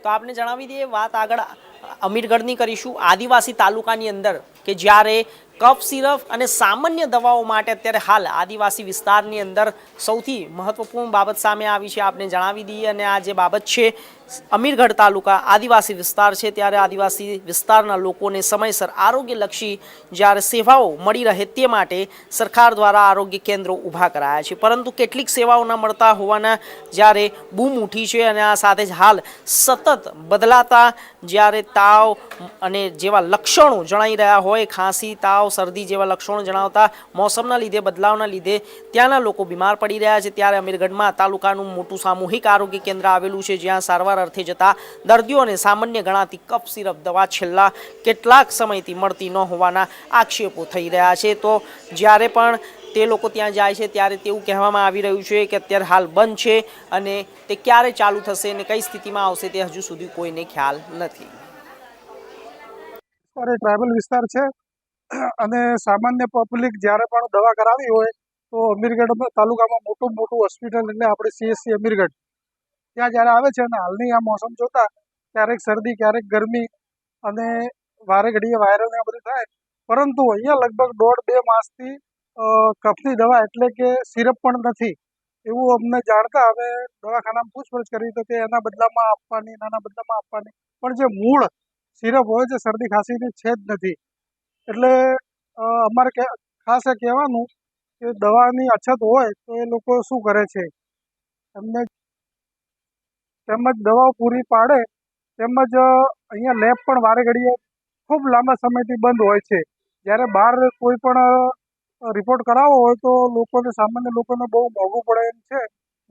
તો આપને જણાવી દઈએ વાત આગળ અમીરગઢની કરીશું। આદિવાસી તાલુકાની અંદર કે જ્યારે કફ સિરપ અને સામાન્ય દવાઓ માટે અત્યારે હાલ આદિવાસી વિસ્તારની અંદર સૌથી મહત્વપૂર્ણ બાબત સામે આવી છે આપને જણાવી દઈએ। અને આ જે બાબત છે અમીરગઢ તાલુકા આદિવાસી વિસ્તાર છે, ત્યારે આદિવાસી વિસ્તારના લોકોને સમયસર આરોગ્યલક્ષી જ્યારે સેવાઓ મળી રહે તે માટે સરકાર દ્વારા આરોગ્ય કેન્દ્રો ઊભા કરાયા છે, પરંતુ કેટલીક સેવાઓ ન મળતા હોવાના જ્યારે બૂમ ઉઠી છે। અને આ સાથે જ હાલ સતત બદલાતા જ્યારે તાવ અને જેવા લક્ષણો જણાઈ રહ્યા હોય, ખાંસી તાવ શરદી જેવા લક્ષણો જણાવતા મોસમના લીધે બદલાવના લીધે ત્યાંના લોકો બીમાર પડી રહ્યા છે, ત્યારે અમીરગઢમાં તાલુકાનું મોટું સામૂહિક આરોગ્ય કેન્દ્ર આવેલું છે, જ્યાં સારવાર અર્થે જતા દર્દીઓને સામાન્ય ગણાતી કફ સિરપ દવા છેલ્લા કેટલાક સમયથી મળતી ન હોવાના આક્ષેપો થઈ રહ્યા છે। તો જ્યારે પણ તે લોકો ત્યાં જાય છે ત્યારે તેવું કહેવામાં આવી રહ્યું છે કે અત્યારે હાલ બંધ છે અને તે ક્યારે ચાલુ થશે અને કઈ સ્થિતિમાં આવશે તે હજુ સુધી કોઈને ખ્યાલ નથી। ટ્રાઇબલ વિસ્તાર છે અને સામાન્ય પબ્લિક જ્યારે પણ દવા કરાવી હોય તો અમીરગઢ તાલુકામાં મોટું હોસ્પિટલ એટલે આપણે CSC અમીરગઢ ત્યાં જ્યારે આવે છે અને હાલની આ મોસમ જોતા ક્યારેક શરદી ક્યારેક ગરમી અને વારે ઘડીએ વાયરલ ને બધું થાય, પરંતુ અહીંયા લગભગ 1.5-2 માસથી કફની દવા એટલે કે સિરપ પણ નથી એવું અમને જાણતા અમે દવાખાનામાં પૂછપરછ કરી તો કે એના બદલામાં આપવાની પણ જે મૂળ સિરપ હોય છે શરદી ખાંસીની છે જ નથી। એટલે અમારે ખાસ એ કહેવાનું કે દવાની અછત હોય તો એ લોકો શું કરે છે, એમને તેમજ દવાઓ પૂરી પાડે તેમજ અહીંયા લેબ પણ વારે ઘડીએ ખૂબ લાંબા સમયથી બંધ હોય છે। જ્યારે બહાર કોઈ પણ રિપોર્ટ કરાવવો હોય તો સામાન્ય લોકોને બહુ મોંઘું પડે એમ છે,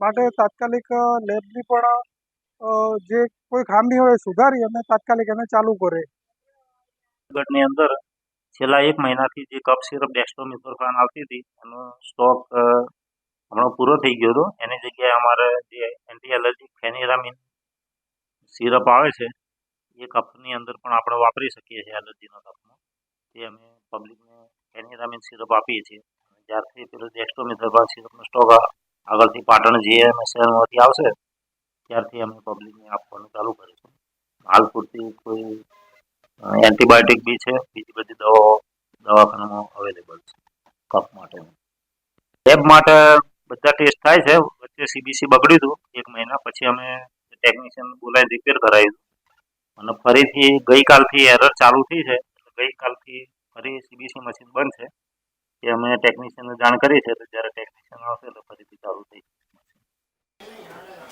માટે તાત્કાલિક લેબની પણ જે કોઈ ખામી હોય સુધારી અને તાત્કાલિક એને ચાલુ કરે। ગઢની અંદર છેલ્લા 1 મહિનાથી જે કફ સિરપ ડેક્સ્ટ્રોમિથોર્ફાન આવતી હતી એનો સ્ટોક હમણાં પૂરો થઈ ગયો હતો। એની જગ્યાએ અમારે જે એન્ટી એલર્જીક ફેનિરામિન સિરપ આવે છે એ કફની અંદર પણ આપણે વાપરી શકીએ છીએ એલર્જીના કફમાં, તે અમે પબ્લિકને ફેનિરામિન સિરપ આપીએ છીએ। જ્યારથી પેલો ડેક્સ્ટ્રોમિથોર્ફાન સિરપનો સ્ટોક આગળથી પાટણ GMSમાંથી આવશે ત્યારથી અમે પબ્લિકને આપવાનું ચાલુ કરીશું। હાલ પૂરતી કોઈ એન્ટીબાયોટિક બી છે, બીજી બધી દવાઓ દવાખાનામાં અવેલેબલ છે કફ માટેની। લેબ માટે બધા ટેસ્ટ થાય છે, વચ્ચે CBC બગડ્યું હતું 1 મહિના પછી અમે ટેકનિશિયન બોલાવી રિપેર કરાવ્યું અને ફરીથી ગઈકાલથી એરર ચાલુ થઈ છે, ગઈકાલથી ફરી CBC મશીન બંધ છે એ અમે ટેકનિશિયનને જાણ કરી છે, તો જ્યારે ટેકનિશિયન આવશે તો ફરીથી ચાલુ થઈ જશે।